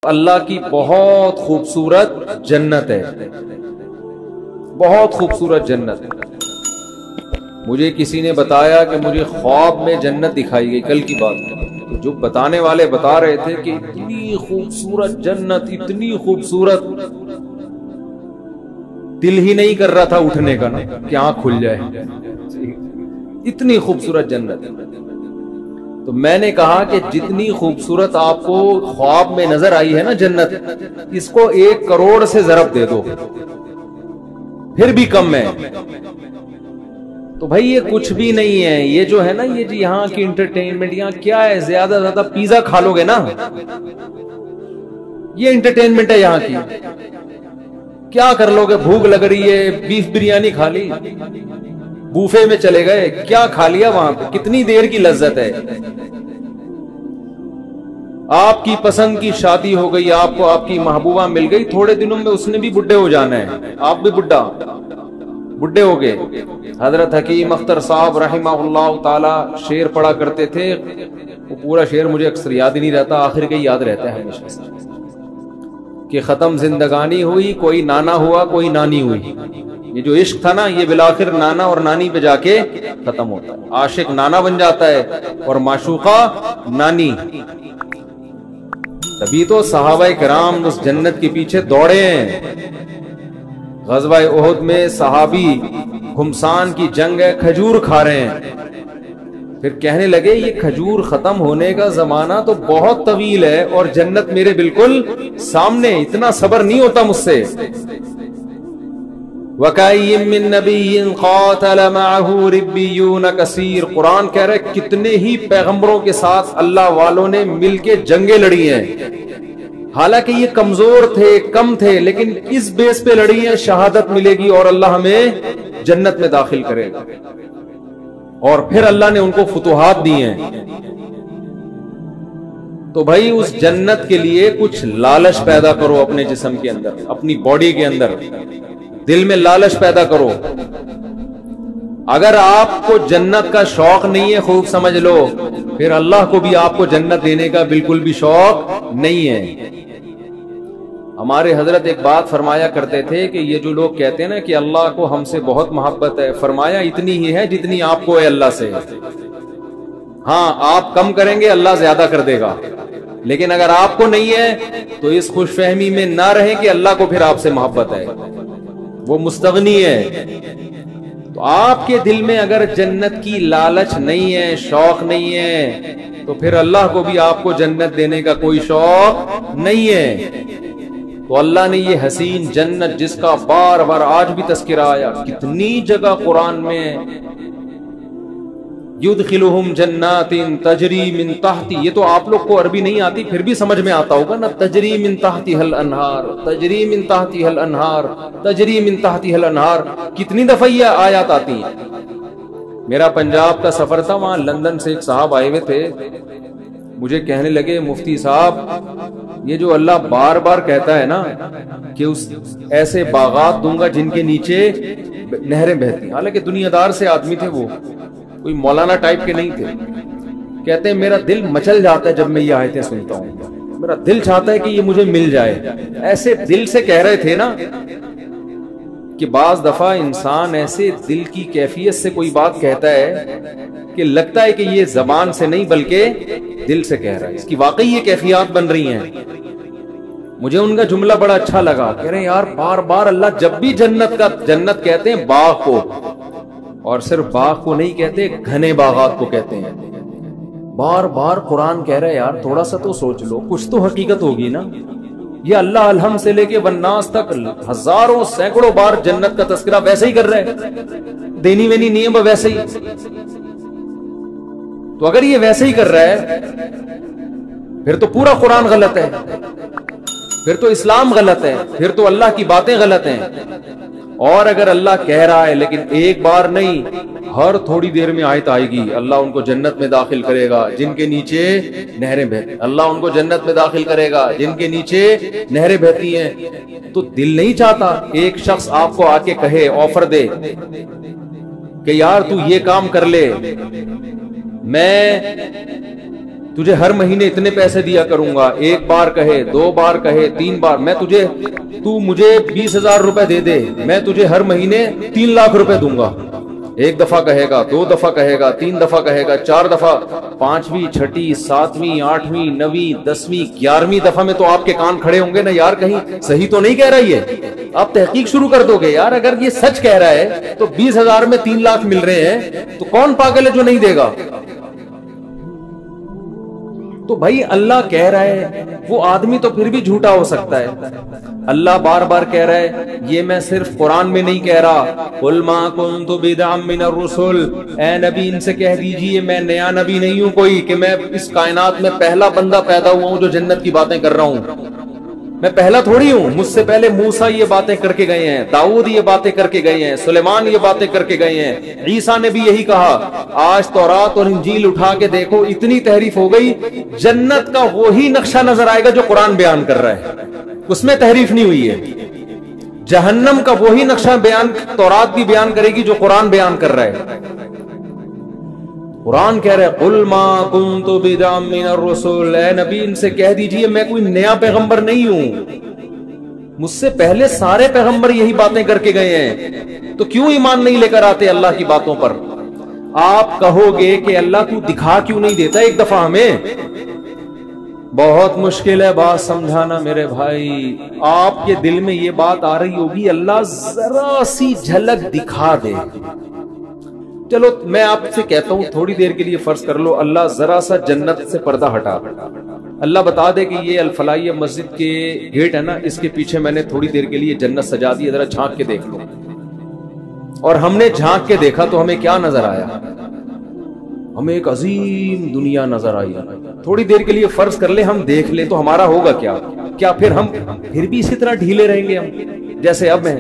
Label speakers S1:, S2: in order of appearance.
S1: اللہ کی بہت خوبصورت جنت ہے، بہت خوبصورت جنت ہے۔ مجھے کسی نے بتایا کہ مجھے خواب میں جنت دکھائی گئی، کل کی بات ہے، تو جو بتانے والے بتا رہے تھے کہ اتنی خوبصورت جنت، اتنی خوبصورت، دل ہی نہیں کر رہا تھا اٹھنے کا نا کہ آنکھ کھل جائے، اتنی خوبصورت جنت۔ تو میں نے کہا کہ جتنی خوبصورت آپ کو خواب میں نظر آئی ہے نا جنت، اس کو 1 کروڑ سے ضرب دے دو پھر بھی کم ہے۔ تو بھائی یہ کچھ بھی نہیں ہے، یہ جو ہے نا یہ جی یہاں کی انٹرٹینمنٹ، یہاں کیا ہے، زیادہ زیادہ پیزا کھا لو گے نا، یہ انٹرٹینمنٹ ہے یہاں کی۔ کیا کر لو گے، بھوک لگ رہی ہے، بیف بریانی کھا لی، بوفے میں چلے گئے، کیا کھا لیا وہاں پہ، کتنی دیر کی لذت ہے۔ آپ کی پسند کی شادی ہو گئی، آپ کو آپ کی محبوبہ مل گئی، تھوڑے دنوں میں اس نے بھی بڈھے ہو جانا ہے، آپ بھی بڈھے ہو گئے۔ حضرت حکیم اختر صاحب رحمہ اللہ تعالی شعر پڑھا کرتے تھے، وہ پورا شعر مجھے اکثر یاد ہی نہیں رہتا، آخر کے یاد رہتا ہے ہمیشہ سے، کہ ختم زندگانی ہوئی، کوئی نانا ہوا کوئی نانی ہوئی۔ یہ جو عشق تھا نا، یہ بالآخر نانا اور نانی پہ جا کے ختم ہوتا ہے، عاشق نانا بن جاتا ہے اور معشوقہ نانی۔ تبھی تو صحابہ کرام اس جنت کے پیچھے دوڑے ہیں۔ غزوہ احد میں صحابی گھمسان کی جنگ ہے، کھجور کھا رہے ہیں، پھر کہنے لگے یہ کھجور ختم ہونے کا زمانہ تو بہت طویل ہے اور جنت میرے بالکل سامنے، اتنا صبر نہیں ہوتا مجھ سے۔ وَكَأَيٍّ مِّن نَّبِيٍّ قَاتَلَ مَعَهُ رِبِّيُّونَ كَثِيرٌ، قرآن کہہ رہے کتنے ہی پیغمبروں کے ساتھ اللہ والوں نے مل کے جنگیں لڑی ہیں، حالانکہ یہ کمزور تھے، کم تھے، لیکن اس بیس پہ لڑی ہیں، شہادت ملے گی اور اللہ ہمیں جنت میں داخل کرے گا، اور پھر اللہ نے ان کو فتوحات دی ہیں۔ تو بھائی اس جنت کے لیے کچھ لالچ پیدا کرو اپنے جسم کے اندر، اپنی باڈی کے اندر، دل میں لالچ پیدا کرو۔ اگر آپ کو جنت کا شوق نہیں ہے، خوب سمجھ لو، پھر اللہ کو بھی آپ کو جنت دینے کا بالکل بھی شوق نہیں ہے۔ ہمارے حضرت ایک بات فرمایا کرتے تھے کہ یہ جو لوگ کہتے ہیں نا کہ اللہ کو ہم سے بہت محبت ہے، فرمایا اتنی ہی ہے جتنی آپ کو ہے اللہ سے۔ ہاں آپ کم کریں گے اللہ زیادہ کر دے گا، لیکن اگر آپ کو نہیں ہے تو اس خوش فہمی میں نہ رہیں کہ اللہ کو پھر آپ سے محبت ہے، وہ مستغنی ہے۔ تو آپ کے دل میں اگر جنت کی لالچ نہیں ہے، شوق نہیں ہے، تو پھر اللہ کو بھی آپ کو جنت دینے کا کوئی شوق نہیں ہے۔ تو اللہ نے یہ حسین جنت جس کا بار بار آج بھی تذکرہ آیا، کتنی جگہ قرآن میں، یدخلہم جنات تجری من تحتی، یہ تو آپ لوگ کو عربی نہیں آتی پھر بھی سمجھ میں آتا ہوگا نا، تجری من تحتها الانہار، تجری من تحتها الانہار، تجری من تحتها الانہار، کتنی دفعہ یہ آیات آتی ہیں۔ میرا پنجاب کا سفر تھا، وہاں لندن سے ایک صاحب آئے ہوئے تھے، مجھے کہنے لگے مفتی صاحب یہ جو اللہ بار بار کہتا ہے نا کہ اس ایسے باغات دوں گا جن کے نیچے نہریں بہتی، حالانکہ دنیا دار سے آدمی تھے، وہ کوئی مولانا ٹائپ کے نہیں تھے، کہتے ہیں میرا دل مچل جاتا ہے جب میں یہ آیتیں سنتا ہوں، میرا دل چاہتا ہے کہ یہ مجھے مل جائے۔ ایسے دل سے کہہ رہے تھے نا کہ بعض دفعہ انسان ایسے دل کی کیفیت سے کوئی بات کہتا ہے کہ لگتا ہے کہ یہ زبان سے نہیں بلکہ دل سے کہہ رہا ہے، اس کی واقعی یہ کیفیات بن رہی ہیں۔ مجھے ان کا جملہ بڑا اچھا لگا، کہہ رہے ہیں یار بار بار اللہ جب بھی جنت کہتے ہیں باغ کو، اور صرف باغ کو نہیں کہتے، گھنے باغات کو کہتے ہیں، بار بار قرآن کہہ رہے ہیں یار تھوڑا سا تو سوچ لو، کچھ تو حقیقت ہوگی نا۔ یہ اللہ الحمد سے لے کے والناس تک ہزاروں سینکڑوں بار جنت کا تذکرہ ویسے ہی کر رہے ہیں، دینی وینی نہیں ہے ویسے ہی۔ تو اگر یہ ویسے ہی کر رہا ہے پھر تو پورا قرآن غلط ہے، پھر تو اسلام غلط ہے، پھر تو اللہ کی باتیں غلط ہیں۔ اور اگر اللہ کہہ رہا ہے لیکن ایک بار نہیں، ہر تھوڑی دیر میں آیت آئے گی، اللہ ان کو جنت میں داخل کرے گا جن کے نیچے نہریں بہتی، اللہ ان کو جنت میں داخل کرے گا جن کے نیچے نہریں بہتی ہیں، تو دل نہیں چاہتا ایک شخص آپ کو آ کے کہے، آفر دے کہ یار تو یہ کام کر لے، میں تجھے ہر مہینے اتنے پیسے دیا کروں گا، ایک بار کہے، 2 بار کہے، 3 بار، تو مجھے 20,000 روپے دے دے، میں تجھے ہر مہینے 3 لاکھ روپے دوں گا۔ ایک دفعہ کہے گا، 2 دفعہ کہے گا، 3 دفعہ کہے گا، 4 دفعہ، 5ویں، 6ٹھی، 7ویں، 8ویں، 9ویں، 10ویں، 11ویں دفعہ میں تو آپ کے کان کھڑے ہوں گے نا، یار کہیں صحیح تو نہیں کہہ رہا یہ؟ آپ تحقیق شروع کر دو گے، یار اگر یہ سچ کہہ رہا ہے تو 20,000 میں 3 لاکھ مل رہے ہیں تو کون پاگل ہے جو نہیں دے گا؟ تو بھائی اللہ کہہ رہا ہے، وہ آدمی تو پھر بھی جھوٹا ہو سکتا ہے۔ اللہ بار بار کہہ رہا ہے، یہ میں صرف قرآن میں نہیں کہہ رہا، قُلْ مَا كُنْتُ بِدْعًا مِّنَ الرُّسُلِ، اے نبی ان سے کہہ دیجئے میں نیا نبی نہیں ہوں کوئی کہ میں اس کائنات میں پہلا بندہ پیدا ہوا ہوں جو جنت کی باتیں کر رہا ہوں، میں پہلا تھوڑی ہوں، مجھ سے پہلے موسیٰ یہ باتیں کر کے گئے ہیں، داؤد یہ باتیں کر کے گئے ہیں، سلیمان یہ باتیں کر کے گئے ہیں، عیسیٰ نے بھی یہی کہا۔ آج تورات اور انجیل اٹھا کے دیکھو، اتنی تحریف ہو گئی، جنت کا وہی نقشہ نظر آئے گا جو قرآن بیان کر رہا ہے، اس میں تحریف نہیں ہوئی ہے۔ جہنم کا وہی نقشہ تورات بھی بیان کرے گی جو قرآن بیان کر رہا ہے۔ قرآن کہہ رہا ہے قُلْ مَا كُنْتُ بِدْعًا مِّنَ الرُّسُلِ، اے نبی ان سے کہہ دیجئے میں کوئی نیا پیغمبر نہیں ہوں، مجھ سے پہلے سارے پیغمبر یہی باتیں کر کے گئے ہیں، تو کیوں ایمان نہیں لے کر آتے اللہ کی باتوں پر؟ آپ کہو گے کہ اللہ تو دکھا کیوں نہیں دیتا ایک دفعہ ہمیں؟ بہت مشکل ہے بات سمجھانا میرے بھائی، آپ کے دل میں یہ بات آ رہی ہوگی اللہ ذرا سی جھلک دکھا دے۔ چلو میں آپ سے کہتا ہوں تھوڑی دیر کے لیے فرض کر لو اللہ ذرا سا جنت سے پردہ ہٹا، اللہ بتا دے کہ یہ الفلاحیہ مسجد کے گیٹ ہے نا، اس کے پیچھے میں نے تھوڑی دیر کے لیے جنت سجا دی، ذرا جھانک کے دیکھ لو۔ اور ہم نے جھانک کے دیکھا تو ہمیں کیا نظر آیا؟ ہمیں ایک عظیم دنیا نظر آئی۔ تھوڑی دیر کے لیے فرض کر لے ہم دیکھ لیں تو ہمارا ہوگا کیا؟ کیا پھر ہم بھی اسی طرح ڈھیلے رہیں گے ہم جیسے اب ہیں؟